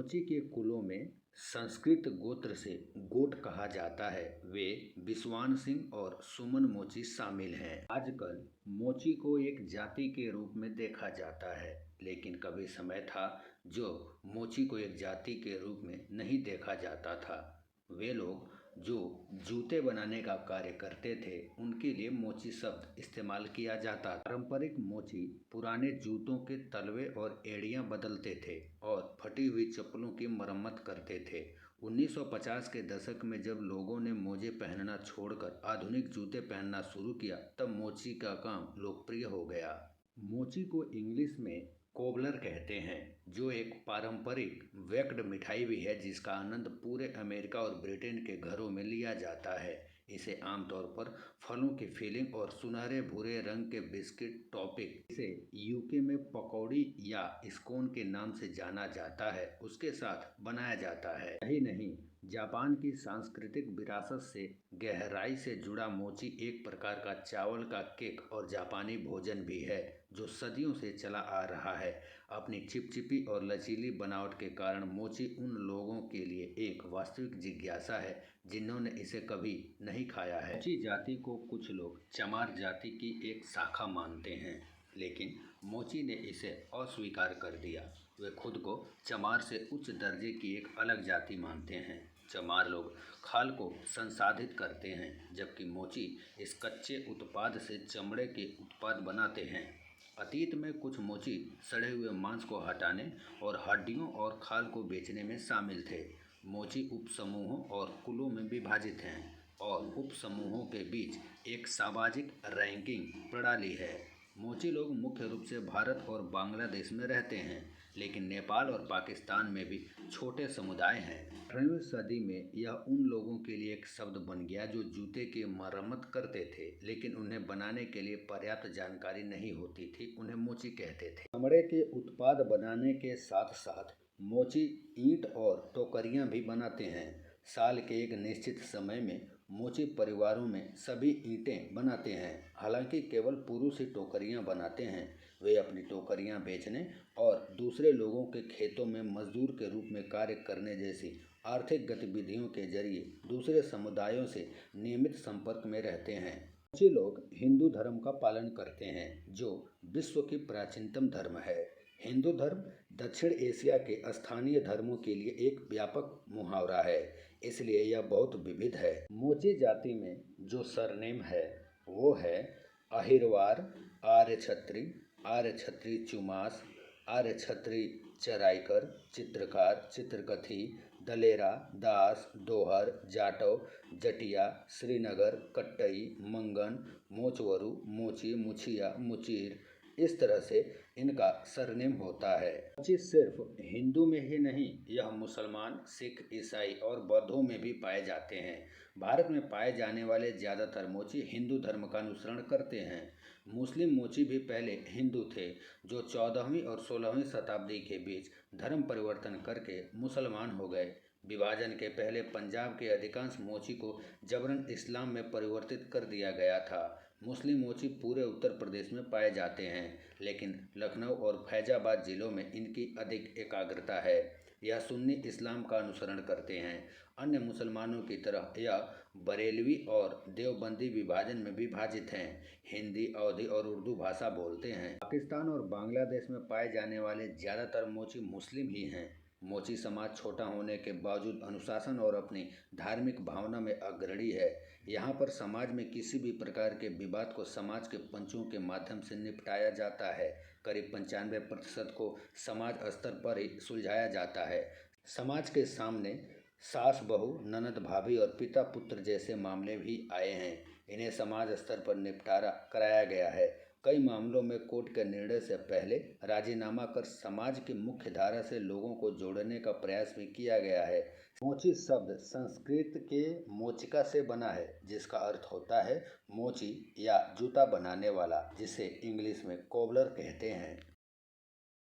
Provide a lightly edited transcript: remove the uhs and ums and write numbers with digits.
मोची के कुलों में संस्कृत गोत्र से गोट कहा जाता है। वे बिस्वान सिंह और सुमन मोची शामिल हैं। आजकल मोची को एक जाति के रूप में देखा जाता है, लेकिन कभी समय था जो मोची को एक जाति के रूप में नहीं देखा जाता था। वे लोग जो जूते बनाने का कार्य करते थे, उनके लिए मोची शब्द इस्तेमाल किया जाता था। पारंपरिक मोची पुराने जूतों के तलवे और एड़ियां बदलते थे और फटी हुई चप्पलों की मरम्मत करते थे। 1950 के दशक में जब लोगों ने मोजे पहनना छोड़कर आधुनिक जूते पहनना शुरू किया, तब मोची का काम लोकप्रिय हो गया। मोची को इंग्लिश में कोबलर कहते हैं, जो एक पारंपरिक बेक्ड मिठाई भी है जिसका आनंद पूरे अमेरिका और ब्रिटेन के घरों में लिया जाता है। इसे आमतौर पर फलों की फिलिंग और सुनहरे भूरे रंग के बिस्किट टॉपिंग, इसे यूके में पकौड़ी या स्कोन के नाम से जाना जाता है, उसके साथ बनाया जाता है। यही नहीं, जापान की सांस्कृतिक विरासत से गहराई से जुड़ा मोची एक प्रकार का चावल का केक और जापानी भोजन भी है जो सदियों से चला आ रहा है। अपनी चिपचिपी और लचीली बनावट के कारण मोची उन लोगों के लिए एक वास्तविक जिज्ञासा है जिन्होंने इसे कभी नहीं खाया है। मोची जाति को कुछ लोग चमार जाति की एक शाखा मानते हैं, लेकिन मोची ने इसे अस्वीकार कर दिया। वे खुद को चमार से उच्च दर्जे की एक अलग जाति मानते हैं। चमार लोग खाल को संसाधित करते हैं, जबकि मोची इस कच्चे उत्पाद से चमड़े के उत्पाद बनाते हैं। अतीत में कुछ मोची सड़े हुए मांस को हटाने और हड्डियों और खाल को बेचने में शामिल थे। मोची उपसमूहों और कुलों में विभाजित हैं और उपसमूहों के बीच एक सामाजिक रैंकिंग प्रणाली है। मोची लोग मुख्य रूप से भारत और बांग्लादेश में रहते हैं, लेकिन नेपाल और पाकिस्तान में भी छोटे समुदाय हैं। 18वीं सदी में यह उन लोगों के लिए एक शब्द बन गया जो जूते की मरम्मत करते थे, लेकिन उन्हें बनाने के लिए पर्याप्त जानकारी नहीं होती थी। उन्हें मोची कहते थे। चमड़े के उत्पाद बनाने के साथ साथ मोची ईंट और टोकरियां भी बनाते हैं। साल के एक निश्चित समय में मोची परिवारों में सभी ईंटें बनाते हैं। हालांकि केवल पुरुष ही टोकरियां बनाते हैं। वे अपनी टोकरियां बेचने और दूसरे लोगों के खेतों में मजदूर के रूप में कार्य करने जैसी आर्थिक गतिविधियों के जरिए दूसरे समुदायों से नियमित संपर्क में रहते हैं। मोची लोग हिंदू धर्म का पालन करते हैं, जो विश्व की प्राचीनतम धर्म है। हिंदू धर्म दक्षिण एशिया के स्थानीय धर्मों के लिए एक व्यापक मुहावरा है, इसलिए यह बहुत विविध है। मोची जाति में जो सरनेम है वो है अहिरवार, आर्य छत्री, आर्य छत्री चुमास, आर्य छत्री चराइकर, चित्रकार, चित्रकथी, दलेरा, दास, दोहर, जाटव, जटिया, श्रीनगर, कट्टई, मंगन, मोचवरु, मोची, मुछिया, मुचीर, इस तरह से इनका सरनेम होता है। मोची सिर्फ हिंदू में ही नहीं, यह मुसलमान, सिख, ईसाई और बौद्धों में भी पाए जाते हैं। भारत में पाए जाने वाले ज़्यादातर मोची हिंदू धर्म का अनुसरण करते हैं। मुस्लिम मोची भी पहले हिंदू थे, जो 14वीं और 16वीं शताब्दी के बीच धर्म परिवर्तन करके मुसलमान हो गए। विभाजन के पहले पंजाब के अधिकांश मोची को जबरन इस्लाम में परिवर्तित कर दिया गया था। मुस्लिम मोची पूरे उत्तर प्रदेश में पाए जाते हैं, लेकिन लखनऊ और फैजाबाद जिलों में इनकी अधिक एकाग्रता है। यह सुन्नी इस्लाम का अनुसरण करते हैं। अन्य मुसलमानों की तरह यह बरेलवी और देवबंदी विभाजन में विभाजित हैं। हिंदी, अवधी और उर्दू भाषा बोलते हैं। पाकिस्तान और बांग्लादेश में पाए जाने वाले ज़्यादातर मोची मुस्लिम ही हैं। मोची समाज छोटा होने के बावजूद अनुशासन और अपनी धार्मिक भावना में अग्रणी है। यहाँ पर समाज में किसी भी प्रकार के विवाद को समाज के पंचों के माध्यम से निपटाया जाता है। करीब 95% को समाज स्तर पर ही सुलझाया जाता है। समाज के सामने सास बहू, ननद भाभी और पिता पुत्र जैसे मामले भी आए हैं। इन्हें समाज स्तर पर निपटारा कराया गया है। कई मामलों में कोर्ट के निर्णय से पहले राजीनामा कर समाज की मुख्य धारा से लोगों को जोड़ने का प्रयास भी किया गया है। मोची शब्द संस्कृत के मोचिका से बना है, जिसका अर्थ होता है मोची या जूता बनाने वाला, जिसे इंग्लिश में कोबलर कहते हैं।